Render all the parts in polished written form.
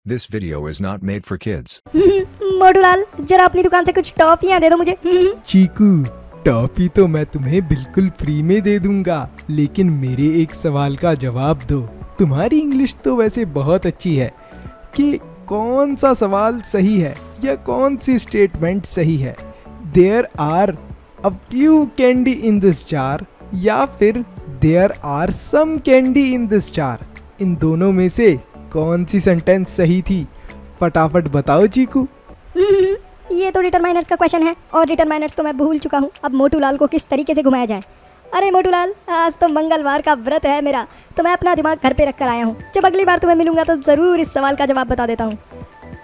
This video is not made for kids. मोटूलाल, जरा अपनी दुकान से कुछ टॉफियाँ दे दो मुझे। चीकू, टॉफी तो मैं तुम्हें बिल्कुल फ्री में दे दूंगा, लेकिन मेरे एक सवाल का जवाब दो। तुम्हारी इंग्लिश तो वैसे बहुत अच्छी है कि कौन सा सवाल सही है या कौन सी स्टेटमेंट सही है। There are a few candy in this jar या फिर there are some candy in this jar, इन दोनों में से कौन सी सेंटेंस सही थी? फटाफट बताओ चीकू। ये तो डिटरमाइनर्स का क्वेश्चन है और डिटरमाइनर्स तो मैं भूल चुका हूँ। अब मोटूलाल को किस तरीके से घुमाया जाए? अरे मोटूलाल, आज तो मंगलवार का व्रत है मेरा, तो मैं अपना दिमाग घर पे रख कर आया हूँ। जब अगली बार तुम्हें मिलूंगा तो ज़रूर इस सवाल का जवाब बता देता हूँ।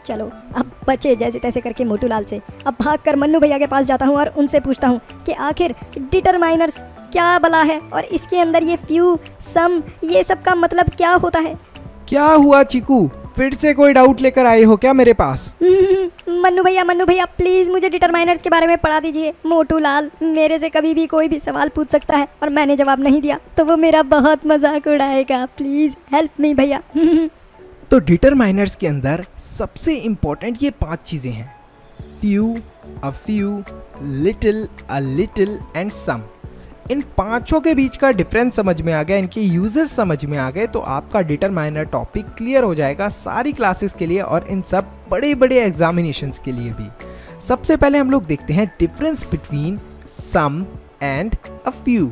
चलो अब बचे जैसे तैसे करके मोटूलाल से। अब भाग कर मन्नू भैया के पास जाता हूँ और उनसे पूछता हूँ कि आखिर डिटरमाइनर्स क्या बला है और इसके अंदर ये फ्यू, सम, ये सब का मतलब क्या होता है। क्या हुआ चीकू, फिर से कोई डाउट लेकर आए हो क्या मेरे पास? मन्नू भैया प्लीज मुझे डिटरमाइनर्स के बारे में पढ़ा दीजिए। मोटूलाल मेरे से कभी भी कोई भी सवाल पूछ सकता है और मैंने जवाब नहीं दिया तो वो मेरा बहुत मजाक उड़ाएगा। प्लीज हेल्प मी भैया। तो डिटरमाइनर्स के अंदर सबसे इंपॉर्टेंट ये 5 चीजें हैं: few, a few, little, a little and some. इन पांचों के बीच का डिफरेंस समझ में आ गया, इनके यूजेस समझ में आ गए, तो आपका डिटरमाइनर टॉपिक क्लियर हो जाएगा सारी क्लासेस के लिए और इन सब बड़े बड़े एग्जामिनेशंस के लिए भी। सबसे पहले हम लोग देखते हैं difference between some and a few.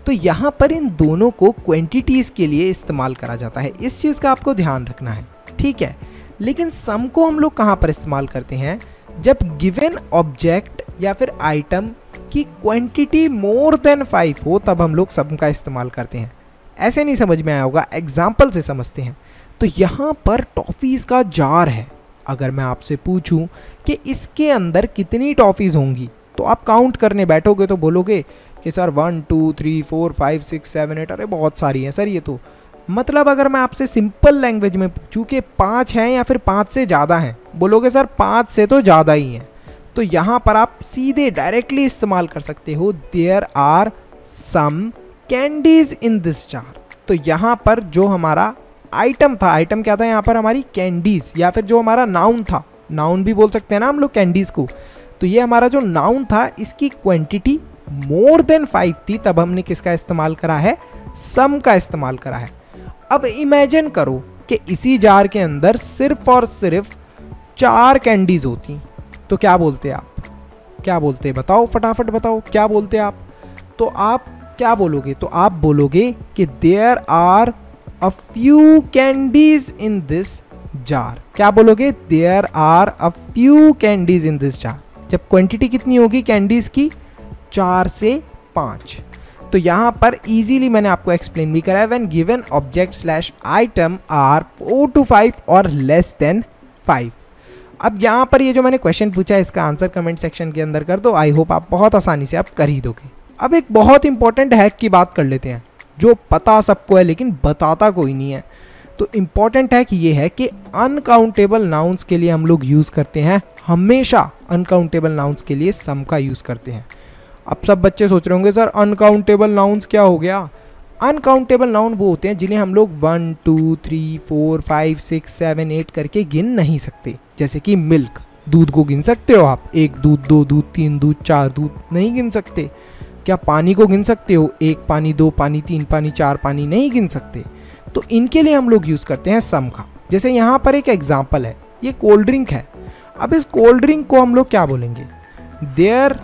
तो यहाँ पर इन दोनों को क्वांटिटीज के लिए इस्तेमाल करा जाता है, इस चीज़ का आपको ध्यान रखना है, ठीक है। लेकिन सम को हम लोग कहाँ पर इस्तेमाल करते हैं? जब गिवन ऑब्जेक्ट या फिर आइटम की क्वांटिटी मोर देन 5 हो, तब हम लोग सम का इस्तेमाल करते हैं। ऐसे नहीं समझ में आया होगा, एग्जाम्पल से समझते हैं। तो यहाँ पर टॉफीज का जार है। अगर मैं आपसे पूछूं कि इसके अंदर कितनी टॉफीज होंगी, तो आप काउंट करने बैठोगे तो बोलोगे कि सर 1 2 3 4 5 6 7 8, अरे बहुत सारी हैं सर ये तो। मतलब अगर मैं आपसे सिंपल लैंग्वेज में पूछूं कि 5 हैं या फिर 5 से ज़्यादा हैं, बोलोगे सर 5 से तो ज़्यादा ही हैं। तो यहाँ पर आप सीधे डायरेक्टली इस्तेमाल कर सकते हो, there are some candies in this jar. तो यहाँ पर जो हमारा आइटम था, आइटम क्या था यहाँ पर? हमारी कैंडीज, या फिर जो हमारा नाउन था, नाउन भी बोल सकते हैं ना हम लोग कैंडीज को। तो ये हमारा जो नाउन था, इसकी क्वांटिटी मोर देन 5 थी, तब हमने किसका इस्तेमाल करा है? सम का इस्तेमाल करा है। अब इमेजिन करो कि इसी जार के अंदर सिर्फ और सिर्फ 4 कैंडीज होती, तो क्या बोलते आप? क्या बोलते? बताओ, फटाफट बताओ, क्या बोलते आप? तो आप क्या बोलोगे? तो आप बोलोगे कि there are a few candies in this jar. क्या बोलोगे? There are a few candies in this jar. जब क्वांटिटी कितनी होगी कैंडीज की? 4 से 5। तो यहाँ पर इजीली मैंने आपको एक्सप्लेन भी करा है, when given object slash item are 4 to 5 और लेस देन 5। अब यहाँ पर ये जो मैंने क्वेश्चन पूछा है, इसका आंसर कमेंट सेक्शन के अंदर कर दो। आई होप आप बहुत आसानी से आप कर ही दोगे। अब एक बहुत इंपॉर्टेंट हैक की बात कर लेते हैं, जो पता सबको है लेकिन बताता कोई नहीं है। तो इंपॉर्टेंट हैक ये है कि अनकाउंटेबल नाउन्स के लिए हम लोग यूज़ करते हैं, हमेशा अनकाउंटेबल नाउन्स के लिए सम का यूज़ करते हैं। अब सब बच्चे सोच रहे होंगे सर अनकाउंटेबल नाउन्स क्या हो गया? अनकाउंटेबल नाउन वो होते हैं जिन्हें हम लोग 1 2 3 4 5 6 7 8 करके गिन नहीं सकते। जैसे कि मिल्क, दूध को गिन सकते हो आप? 1 दूध, 2 दूध, 3 दूध, 4 दूध नहीं गिन सकते। क्या पानी को गिन सकते हो? 1 पानी, 2 पानी, 3 पानी, 4 पानी नहीं गिन सकते। तो इनके लिए हम लोग यूज़ करते हैं सम का। जैसे यहाँ पर एक एग्जाम्पल है, ये कोल्ड ड्रिंक है। अब इस कोल्ड ड्रिंक को हम लोग क्या बोलेंगे? There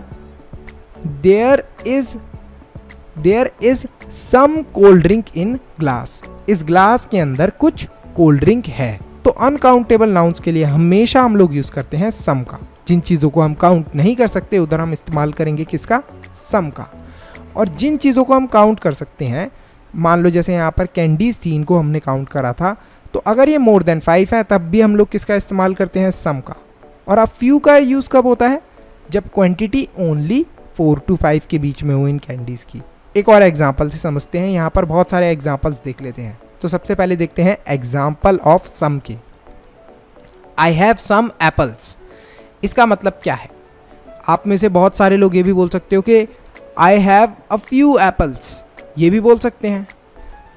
is some cold drink in glass. इस ग्लास के अंदर कुछ कोल्ड ड्रिंक है। तो अनकाउंटेबल नाउन्स के लिए हमेशा हम लोग यूज करते हैं सम का। जिन चीज़ों को हम काउंट नहीं कर सकते उधर हम इस्तेमाल करेंगे किसका? सम का। और जिन चीज़ों को हम काउंट कर सकते हैं, मान लो जैसे यहाँ पर कैंडीज थी, इनको हमने काउंट करा था, तो अगर ये मोर देन 5 है तब भी हम लोग किसका इस्तेमाल करते हैं? सम का। और अब फ्यू का यूज़ कब होता है? जब क्वांटिटी ओनली 4 to 5 के बीच में हो इन कैंडीज़ की। एक और एग्जाम्पल से समझते हैं, यहाँ पर बहुत सारे एग्जाम्पल्स देख लेते हैं। तो सबसे पहले देखते हैं एग्जाम्पल ऑफ सम के। आई हैव सम एप्पल्स, इसका मतलब क्या है? आप में से बहुत सारे लोग ये भी बोल सकते हो कि I have a few apples, ये भी बोल सकते हैं।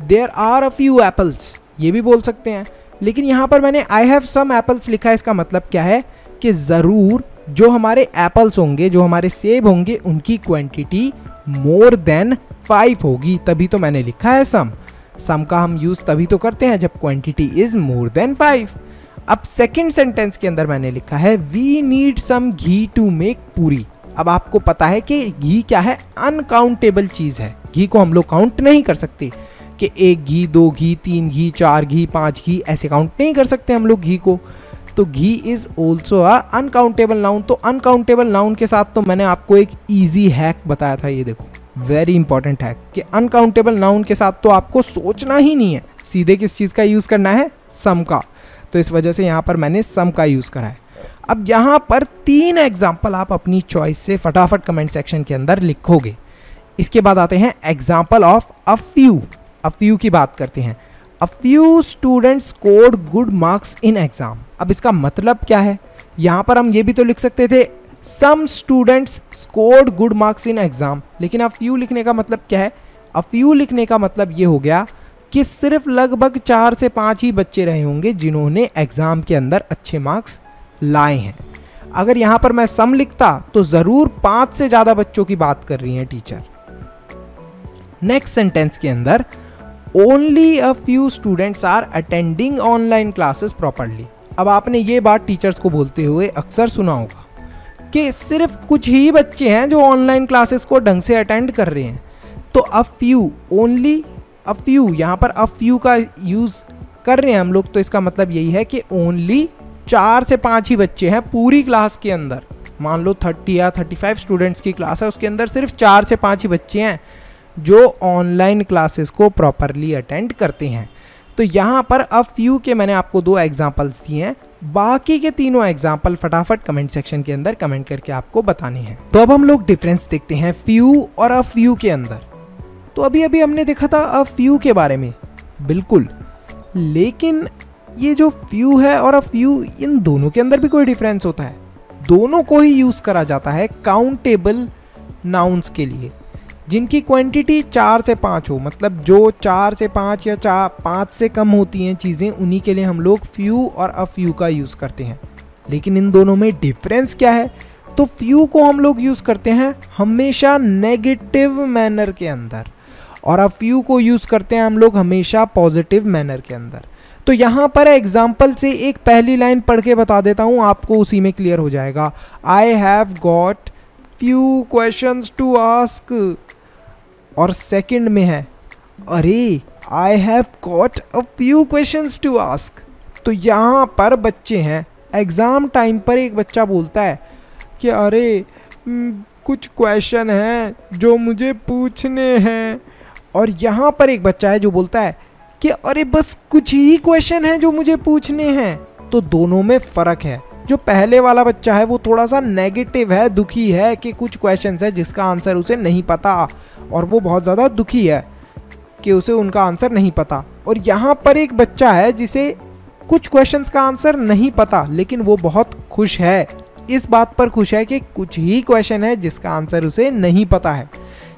There are a few apples, ये भी बोल सकते हैं। लेकिन यहाँ पर मैंने आई हैव सम एप्पल्स लिखा है। इसका मतलब क्या है कि ज़रूर जो हमारे एप्पल्स होंगे, जो हमारे सेब होंगे, उनकी क्वांटिटी मोर देन 5 होगी, तभी तो मैंने लिखा है सम। सम का हम यूज़ तभी तो करते हैं जब क्वांटिटी इज़ मोर देन 5। अब सेकेंड सेंटेंस के अंदर मैंने लिखा है we need some ghee to make puri. अब आपको पता है कि घी क्या है, अनकाउंटेबल चीज़ है। घी को हम लोग काउंट नहीं कर सकते कि 1 घी, 2 घी, 3 घी, 4 घी, 5 घी, ऐसे काउंट नहीं कर सकते हम लोग घी को। तो ghee is also a uncountable noun. तो अनकाउंटेबल नाउन के साथ तो मैंने आपको एक ईजी हैक बताया था, ये देखो, वेरी इंपॉर्टेंट हैक, कि अनकाउंटेबल नाउन के साथ तो आपको सोचना ही नहीं है, सीधे किस चीज़ का यूज़ करना है, सम का। तो इस वजह से यहाँ पर मैंने सम का यूज़ करा है। अब यहाँ पर 3 एग्जाम्पल आप अपनी चॉइस से फटाफट कमेंट सेक्शन के अंदर लिखोगे। इसके बाद आते हैं example of a few. A few की बात करते हैं। अ few students scored good marks in exam. अब इसका मतलब क्या है, यहाँ पर हम ये भी तो लिख सकते थे some students scored good marks in exam, लेकिन अ फ्यू लिखने का मतलब क्या है, अ फ्यू लिखने का मतलब ये हो गया कि सिर्फ लगभग 4 से 5 ही बच्चे रहे होंगे जिन्होंने एग्जाम के अंदर अच्छे मार्क्स लाए हैं। अगर यहाँ पर मैं सम लिखता तो ज़रूर 5 से ज़्यादा बच्चों की बात कर रही हैं टीचर। नेक्स्ट सेंटेंस के अंदर only a few students are attending online classes properly. अब आपने ये बात टीचर्स को बोलते हुए अक्सर सुना होगा कि सिर्फ कुछ ही बच्चे हैं जो ऑनलाइन क्लासेस को ढंग से अटेंड कर रहे हैं। तो a few, only a few, यहाँ पर अ फ्यू का यूज़ कर रहे हैं हम लोग, तो इसका मतलब यही है कि ओनली 4 से 5 ही बच्चे हैं पूरी क्लास के अंदर। मान लो 30 या 35 स्टूडेंट्स की क्लास है, उसके अंदर सिर्फ 4 से 5 ही बच्चे हैं जो ऑनलाइन क्लासेस को प्रॉपरली अटेंड करते हैं। तो यहाँ पर अ फ्यू के मैंने आपको 2 एग्जाम्पल्स दिए हैं, बाकी के तीनों एग्जाम्पल फटाफट कमेंट सेक्शन के अंदर कमेंट करके आपको बताने हैं। तो अब हम लोग डिफरेंस देखते हैं फ्यू और अ फ्यू के अंदर। तो अभी अभी हमने देखा था अ फ्यू के बारे में, बिल्कुल, लेकिन ये जो फ्यू है और अ फ्यू, इन दोनों के अंदर भी कोई डिफरेंस होता है। दोनों को ही यूज़ करा जाता है काउंटेबल नाउन्स के लिए जिनकी क्वांटिटी 4 से 5 हो, मतलब जो 4 से 5 या 5 से कम होती हैं चीज़ें, उन्हीं के लिए हम लोग फ्यू और अ फ्यू का यूज़ करते हैं। लेकिन इन दोनों में डिफरेंस क्या है, तो फ्यू को हम लोग यूज़ करते हैं हमेशा नेगेटिव मैनर के अंदर और अ फ्यू को यूज़ करते हैं हम लोग हमेशा पॉजिटिव मैनर के अंदर। तो यहाँ पर एग्जाम्पल से एक पहली लाइन पढ़ के बता देता हूँ, आपको उसी में क्लियर हो जाएगा। I have got few questions to ask, और सेकंड में है अरे I have got a few questions to ask. तो यहाँ पर बच्चे हैं, एग्ज़ाम टाइम पर एक बच्चा बोलता है कि अरे कुछ क्वेश्चन हैं जो मुझे पूछने हैं, और यहाँ पर एक बच्चा है जो बोलता है कि अरे बस कुछ ही क्वेश्चन हैं जो मुझे पूछने हैं। तो दोनों में फ़र्क है। जो पहले वाला बच्चा है वो थोड़ा सा नेगेटिव है, दुखी है कि कुछ क्वेश्चंस है जिसका आंसर उसे नहीं पता, और वो बहुत ज़्यादा दुखी है कि उसे उनका आंसर नहीं पता। और यहाँ पर एक बच्चा है जिसे कुछ क्वेश्चंस का आंसर नहीं पता, लेकिन वो बहुत खुश है, इस बात पर खुश है कि कुछ ही क्वेश्चन है जिसका आंसर उसे नहीं पता है।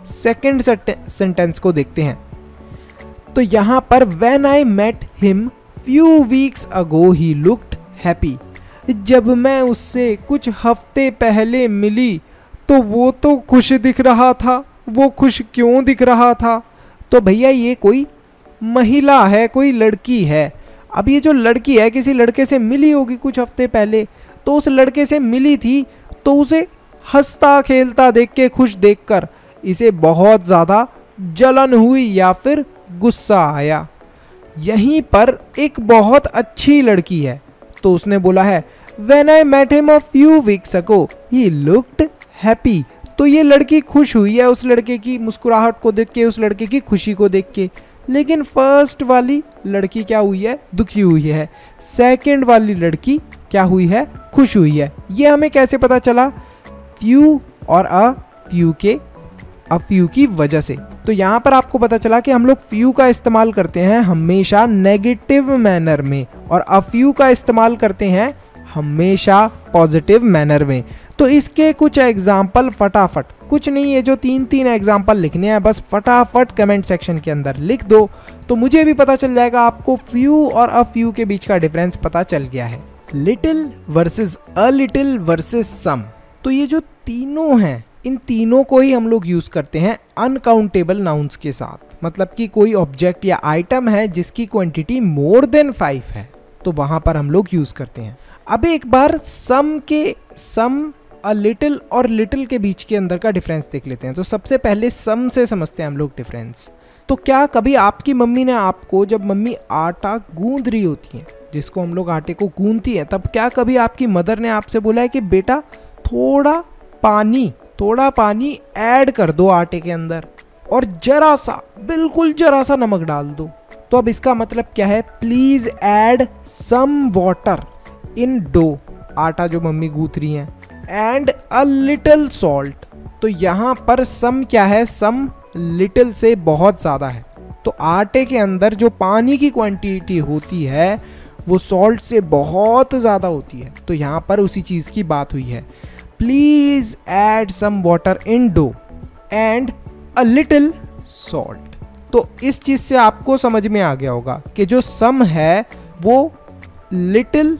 सेकंड सेंटेंस को देखते हैं। तो यहाँ पर when I met him few weeks ago he looked happy. जब मैं उससे कुछ हफ्ते पहले मिली तो वो तो खुश दिख रहा था। वो खुश क्यों दिख रहा था? तो भैया ये कोई महिला है, कोई लड़की है। अब ये जो लड़की है किसी लड़के से मिली होगी कुछ हफ्ते पहले, तो उस लड़के से मिली थी तो उसे हंसता खेलता देख के, खुश देखकर इसे बहुत ज़्यादा जलन हुई या फिर गुस्सा आया। यहीं पर एक बहुत अच्छी लड़की है तो उसने बोला है When I met him a few weeks ago, he looked happy। तो ये लड़की खुश हुई है उस लड़के की मुस्कुराहट को देख के, उस लड़के की खुशी को देख के। लेकिन फर्स्ट वाली लड़की क्या हुई है? दुखी हुई है। सेकंड वाली लड़की क्या हुई है? खुश हुई है। ये हमें कैसे पता चला? फ्यू और अ फ्यू की वजह से। तो यहाँ पर आपको पता चला कि हम लोग फ्यू का इस्तेमाल करते हैं हमेशा नेगेटिव मैनर में और अ फ्यू का इस्तेमाल करते हैं हमेशा पॉजिटिव मैनर में। तो इसके कुछ एग्जाम्पल फटाफट, कुछ नहीं है जो 3 एग्जाम्पल लिखने हैं, बस फटाफट कमेंट सेक्शन के अंदर लिख दो तो मुझे भी पता चल जाएगा, आपको फ्यू और अ फ्यू के बीच का डिफरेंस पता चल गया है। Little versus a little versus some, तो ये जो तीनों हैं इन तीनों को ही हम लोग यूज करते हैं अनकाउंटेबल नाउन्स के साथ। मतलब कि कोई ऑब्जेक्ट या आइटम है जिसकी क्वांटिटी मोर देन 5 है, तो वहां पर हम लोग यूज करते हैं। अब एक बार सम अ लिटिल और लिटिल के बीच के अंदर का डिफरेंस देख लेते हैं। तो सबसे पहले सम से समझते हैं हम लोग डिफरेंस। तो क्या कभी आपकी मम्मी ने आपको, जब मम्मी आटा गूंद रही होती है, जिसको हम लोग आटे को गूंदती है, तब क्या कभी आपकी मदर ने आपसे बोला है कि बेटा थोड़ा पानी ऐड कर दो आटे के अंदर और बिल्कुल जरा सा नमक डाल दो? तो अब इसका मतलब क्या है, please add some water in dough, आटा जो मम्मी गूंथ रही है, एंड अ लिटिल सॉल्ट। तो यहाँ पर सम क्या है, सम लिटिल से बहुत ज्यादा है। तो आटे के अंदर जो पानी की क्वांटिटी होती है वो सॉल्ट से बहुत ज्यादा होती है। तो यहाँ पर उसी चीज की बात हुई है, please add some water in dough and a little salt. तो इस चीज से आपको समझ में आ गया होगा कि जो सम है वो लिटिल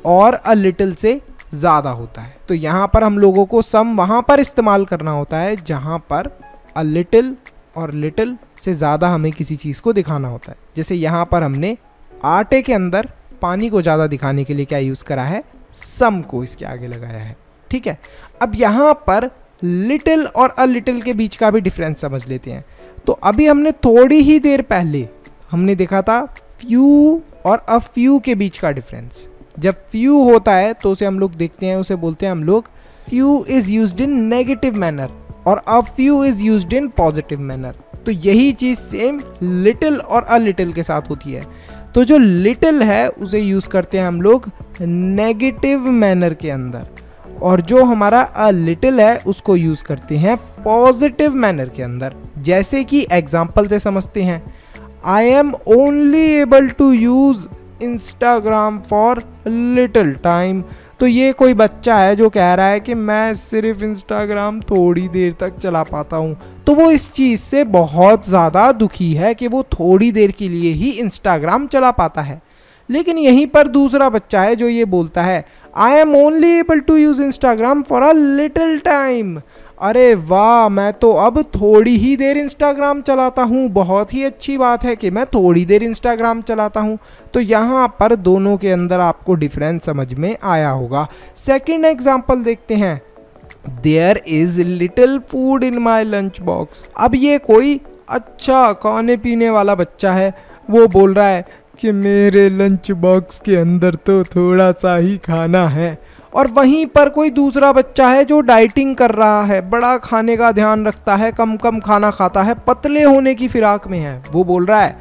और अ लिटिल से ज्यादा होता है। तो यहां पर हम लोगों को सम वहां पर इस्तेमाल करना होता है जहां पर अ लिटिल और लिटिल से ज्यादा हमें किसी चीज को दिखाना होता है। जैसे यहां पर हमने आटे के अंदर पानी को ज्यादा दिखाने के लिए क्या यूज करा है, सम को इसके आगे लगाया है। ठीक है, अब यहां पर लिटिल और अ लिटिल के बीच का भी डिफरेंस समझ लेते हैं। तो अभी हमने थोड़ी ही देर पहले हमने देखा था फ्यू और अ फ्यू के बीच का डिफरेंस। जब फ्यू होता है तो उसे हम लोग देखते हैं, उसे बोलते हैं हम लोग few is used in negative manner और a few is used in positive manner. तो यही चीज सेम लिटिल और अ लिटिल के साथ होती है। तो जो लिटिल है उसे यूज करते हैं हम लोग नेगेटिव मैनर के अंदर, और जो हमारा अ लिटिल है उसको यूज करते हैं पॉजिटिव मैनर के अंदर। जैसे कि एग्जाम्पल से समझते हैं, I am only able to use Instagram for little time. तो ये कोई बच्चा है जो कह रहा है कि मैं सिर्फ इंस्टाग्राम थोड़ी देर तक चला पाता हूँ। तो वो इस चीज़ से बहुत ज़्यादा दुखी है कि वो थोड़ी देर के लिए ही इंस्टाग्राम चला पाता है। लेकिन यहीं पर दूसरा बच्चा है जो ये बोलता है, I am only able to use Instagram for a little time. अरे वाह, मैं तो अब थोड़ी ही देर इंस्टाग्राम चलाता हूँ, बहुत ही अच्छी बात है कि मैं थोड़ी देर इंस्टाग्राम चलाता हूँ। तो यहाँ पर दोनों के अंदर आपको डिफरेंस समझ में आया होगा। सेकंड एग्जांपल देखते हैं, there is little food in my lunch box. अब ये कोई अच्छा खाने पीने वाला बच्चा है, वो बोल रहा है कि मेरे लंच बॉक्स के अंदर तो थोड़ा सा ही खाना है। और वहीं पर कोई दूसरा बच्चा है जो डाइटिंग कर रहा है, बड़ा खाने का ध्यान रखता है, कम कम खाना खाता है, पतले होने की फिराक में है। वो बोल रहा है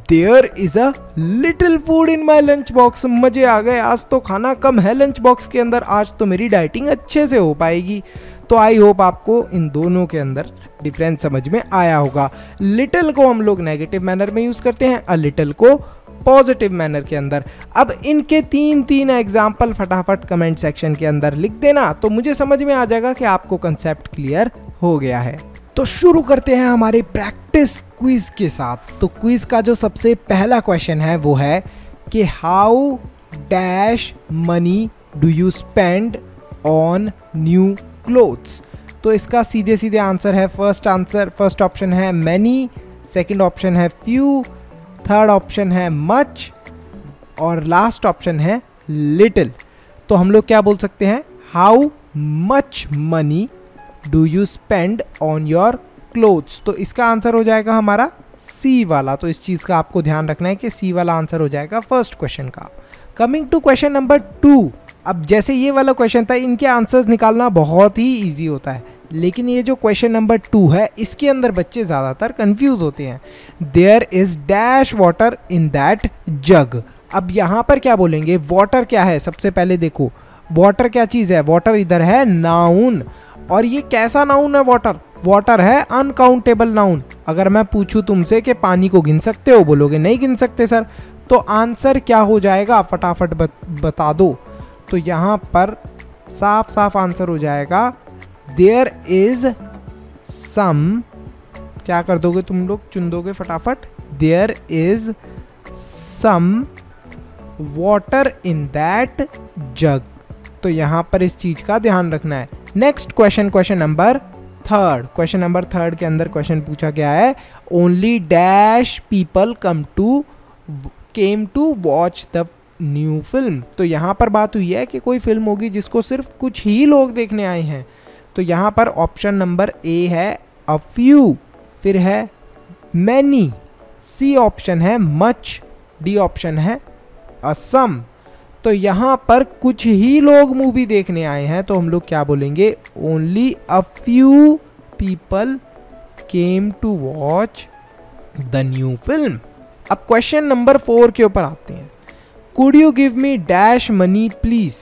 there is a little food in my lunch box. मजे आ गए, आज तो खाना कम है लंच बॉक्स के अंदर, आज तो मेरी डाइटिंग अच्छे से हो पाएगी। तो आई होप आपको इन दोनों के अंदर डिफरेंस समझ में आया होगा। लिटिल को हम लोग नेगेटिव मैनर में यूज करते हैं, अ लिटिल को पॉजिटिव मैनर के अंदर। अब इनके तीन एग्जाम्पल फटाफट कमेंट सेक्शन के अंदर लिख देना, तो मुझे समझ में आ जाएगा कि आपको कंसेप्ट क्लियर हो गया है। तो शुरू करते हैं हमारे प्रैक्टिस क्विज के साथ। तो क्विज का जो सबसे पहला क्वेश्चन है वो है कि how dash money do you spend on new clothes. तो इसका सीधे सीधे आंसर है, फर्स्ट ऑप्शन है मैनी, सेकंड ऑप्शन है फ्यू, थर्ड ऑप्शन है मच और लास्ट ऑप्शन है लिटिल। तो हम लोग क्या बोल सकते हैं, how much money do you spend on your clothes. तो इसका आंसर हो जाएगा हमारा सी वाला। तो इस चीज़ का आपको ध्यान रखना है कि सी वाला आंसर हो जाएगा फर्स्ट क्वेश्चन का। Coming to question number 2। अब जैसे ये वाला क्वेश्चन था, इनके आंसर्स निकालना बहुत ही ईजी होता है, लेकिन ये जो क्वेश्चन नंबर 2 है इसके अंदर बच्चे ज़्यादातर कंफ्यूज होते हैं। There is dash water in that jug. अब यहाँ पर क्या बोलेंगे, वाटर क्या है। सबसे पहले देखो वाटर क्या चीज़ है, वाटर इधर है नाउन, और ये कैसा नाउन है वाटर है अनकाउंटेबल नाउन। अगर मैं पूछूं तुमसे कि पानी को गिन सकते हो, बोलोगे नहीं गिन सकते सर। तो आंसर क्या हो जाएगा, फटाफट बता दो। तो यहाँ पर साफ साफ आंसर हो जाएगा देयर इज सम, क्या कर दोगे तुम लोग, चुन दोगे फटाफट, there is some water in that jug. तो यहाँ पर इस चीज का ध्यान रखना है। Next question, question number third के अंदर क्वेश्चन पूछा गया है, only dash people came to watch the new film. तो यहाँ पर बात हुई है कि कोई फिल्म होगी जिसको सिर्फ कुछ ही लोग देखने आए हैं। तो यहाँ पर ऑप्शन नंबर ए है अ फ्यू, फिर है मैनी, सी ऑप्शन है मच, डी ऑप्शन है असम। तो यहाँ पर कुछ ही लोग मूवी देखने आए हैं, तो हम लोग क्या बोलेंगे, only a few people came to watch the new film. अब क्वेश्चन नंबर 4 के ऊपर आते हैं, could you give me dash money please.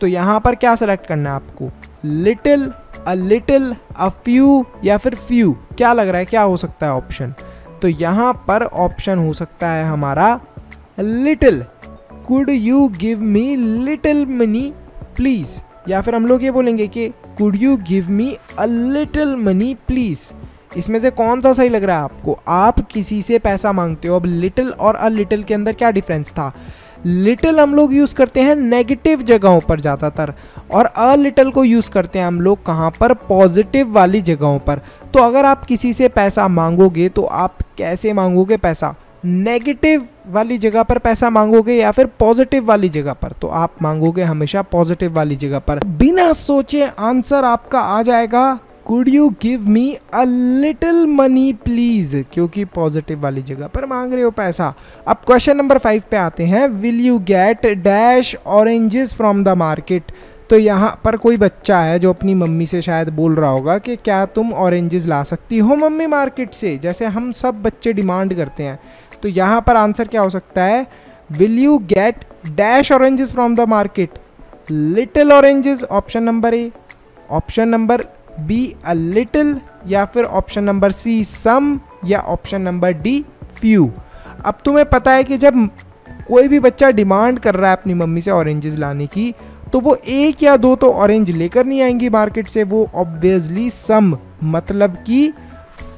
तो यहाँ पर क्या सेलेक्ट करना है आपको, little, a little, a few या फिर फ्यू, क्या लग रहा है क्या हो सकता है ऑप्शन। तो यहाँ पर ऑप्शन हो सकता है हमारा little, could you give me little money please, या फिर हम लोग ये बोलेंगे कि could you give me a little money please. इसमें से कौन सा सही लग रहा है आपको, आप किसी से पैसा मांगते हो। अब लिटिल और अ लिटिल के अंदर क्या डिफरेंस था, लिटिल हम लोग यूज करते हैं नेगेटिव जगहों पर ज़्यादातर, और अ लिटिल को यूज करते हैं हम लोग कहाँ पर, पॉजिटिव वाली जगहों पर। तो अगर आप किसी से पैसा मांगोगे तो आप कैसे मांगोगे पैसा, नेगेटिव वाली जगह पर पैसा मांगोगे या फिर पॉजिटिव वाली जगह पर। तो आप मांगोगे हमेशा पॉजिटिव वाली जगह पर। बिना सोचे आंसर आपका आ जाएगा, could you give me a little money please, क्योंकि पॉजिटिव वाली जगह पर मांग रहे हो पैसा। अब क्वेश्चन नंबर 5 पे आते हैं, will you gate dash oranges from the market. तो यहाँ पर कोई बच्चा है जो अपनी मम्मी से शायद बोल रहा होगा कि क्या तुम ऑरेंजेस ला सकती हो मम्मी मार्केट से, जैसे हम सब बच्चे डिमांड करते हैं। तो यहाँ पर आंसर क्या हो सकता है, will you gate dash oranges from the market, little oranges option number A, option number be a little, या फिर ऑप्शन नंबर सी सम, या ऑप्शन नंबर डी फ्यू। अब तुम्हें पता है कि जब कोई भी बच्चा डिमांड कर रहा है अपनी मम्मी से ऑरेंजेस लाने की, तो वो एक या दो तो ऑरेंज लेकर नहीं आएंगी मार्केट से, वो ऑब्वियसली सम, मतलब कि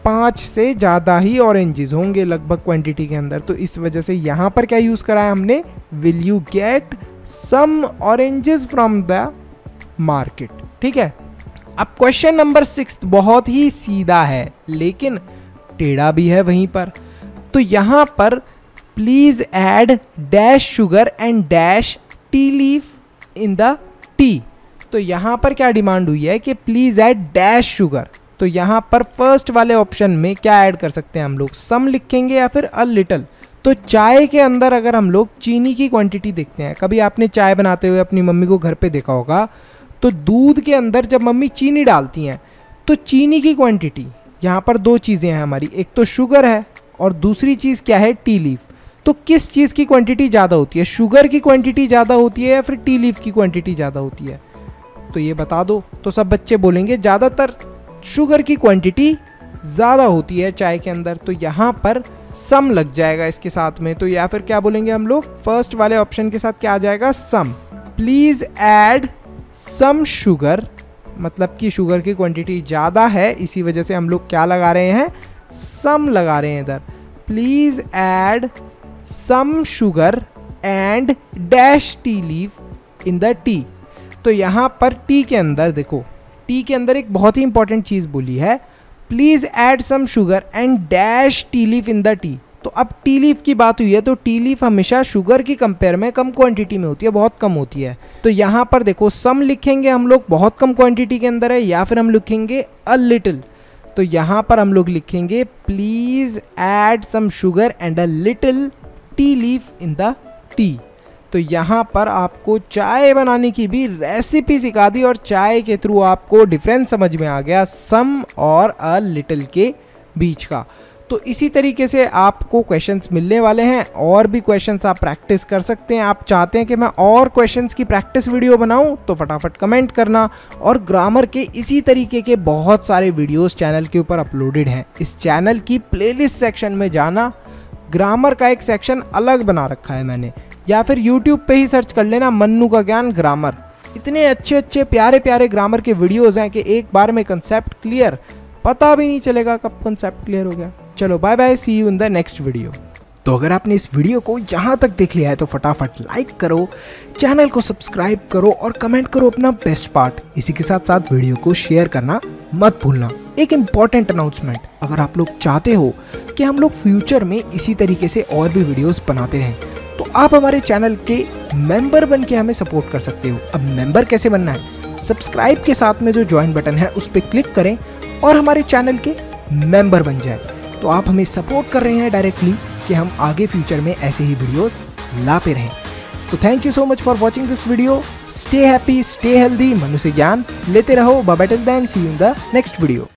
5 से ज़्यादा ही ऑरेंजेस होंगे लगभग क्वांटिटी के अंदर। तो इस वजह से यहाँ पर क्या यूज़ करा है हमने, will you get some oranges from the market. ठीक है। अब क्वेश्चन नंबर 6 बहुत ही सीधा है लेकिन टेढ़ा भी है वहीं पर। तो यहाँ पर please add dash sugar and dash tea leaf in the tea. तो यहाँ पर क्या डिमांड हुई है कि प्लीज ऐड डैश शुगर। तो यहाँ पर फर्स्ट वाले ऑप्शन में क्या ऐड कर सकते हैं हम लोग, सम लिखेंगे या फिर अ लिटिल। तो चाय के अंदर अगर हम लोग चीनी की क्वांटिटी देखते हैं, कभी आपने चाय बनाते हुए अपनी मम्मी को घर पे देखा होगा, तो दूध के अंदर जब मम्मी चीनी डालती हैं तो चीनी की क्वांटिटी, यहाँ पर 2 चीज़ें हैं हमारी, एक तो शुगर है और दूसरी चीज़ क्या है, टी लीफ। तो किस चीज़ की क्वांटिटी ज़्यादा होती है, शुगर की क्वांटिटी ज़्यादा होती है या फिर टी लीफ की क्वांटिटी ज़्यादा होती है, तो ये बता दो। तो सब बच्चे बोलेंगे ज़्यादातर शुगर की क्वांटिटी ज़्यादा होती है चाय के अंदर। तो यहाँ पर सम लग जाएगा इसके साथ में। तो या फिर क्या बोलेंगे हम लोग, फर्स्ट वाले ऑप्शन के साथ क्या आ जाएगा, सम। प्लीज़ ऐड सम शुगर, मतलब कि शुगर की क्वांटिटी ज़्यादा है, इसी वजह से हम लोग क्या लगा रहे हैं, सम लगा रहे हैं इधर। Please add some sugar and dash tea leaf in the tea. तो यहाँ पर टी के अंदर देखो, टी के अंदर एक बहुत ही इंपॉर्टेंट चीज़ बोली है, please add some sugar and dash tea leaf in the tea. तो अब टी लीफ की बात हुई है तो टी लीफ हमेशा शुगर की कंपेयर में कम क्वांटिटी में होती है, बहुत कम होती है। तो यहाँ पर देखो सम लिखेंगे हम लोग बहुत कम क्वांटिटी के अंदर है, या फिर हम लिखेंगे अ लिटिल। तो यहाँ पर हम लोग लिखेंगे please add some sugar and a little tea leaf in the tea. तो यहाँ पर आपको चाय बनाने की भी रेसिपी सिखा दी और चाय के थ्रू आपको डिफरेंस समझ में आ गया सम और अ लिटिल के बीच का। तो इसी तरीके से आपको क्वेश्चंस मिलने वाले हैं, और भी क्वेश्चंस आप प्रैक्टिस कर सकते हैं। आप चाहते हैं कि मैं और क्वेश्चंस की प्रैक्टिस वीडियो बनाऊं तो फटाफट कमेंट करना। और ग्रामर के इसी तरीके के बहुत सारे वीडियोस चैनल के ऊपर अपलोडेड हैं। इस चैनल की प्लेलिस्ट सेक्शन में जाना, ग्रामर का एक सेक्शन अलग बना रखा है मैंने, या फिर यूट्यूब पे ही सर्च कर लेना मन्नू का ज्ञान ग्रामर। इतने अच्छे अच्छे प्यारे प्यारे ग्रामर के वीडियोस हैं कि एक बार में कंसेप्ट क्लियर, पता भी नहीं चलेगा कब कंसेप्ट क्लियर हो गया। चलो bye bye, see you in the next video. तो अगर आपने इस वीडियो को यहाँ तक देख लिया है तो फटाफट लाइक करो, चैनल को सब्सक्राइब करो और कमेंट करो अपना बेस्ट पार्ट। इसी के साथ साथ वीडियो को शेयर करना मत भूलना। एक इम्पॉर्टेंट अनाउंसमेंट, अगर आप लोग चाहते हो कि हम लोग फ्यूचर में इसी तरीके से और भी वीडियोस बनाते रहें तो आप हमारे चैनल के मेंबर बन के हमें सपोर्ट कर सकते हो। अब मेंबर कैसे बनना है, सब्सक्राइब के साथ में जो ज्वाइन बटन है उस पर क्लिक करें और हमारे चैनल के मेंबर बन जाए। तो आप हमें सपोर्ट कर रहे हैं डायरेक्टली कि हम आगे फ्यूचर में ऐसे ही वीडियोस लाते रहें। तो thank you so much for watching this video. Stay happy, stay healthy, Manu से ज्ञान लेते रहो। Bye bye till then, see you in the next video.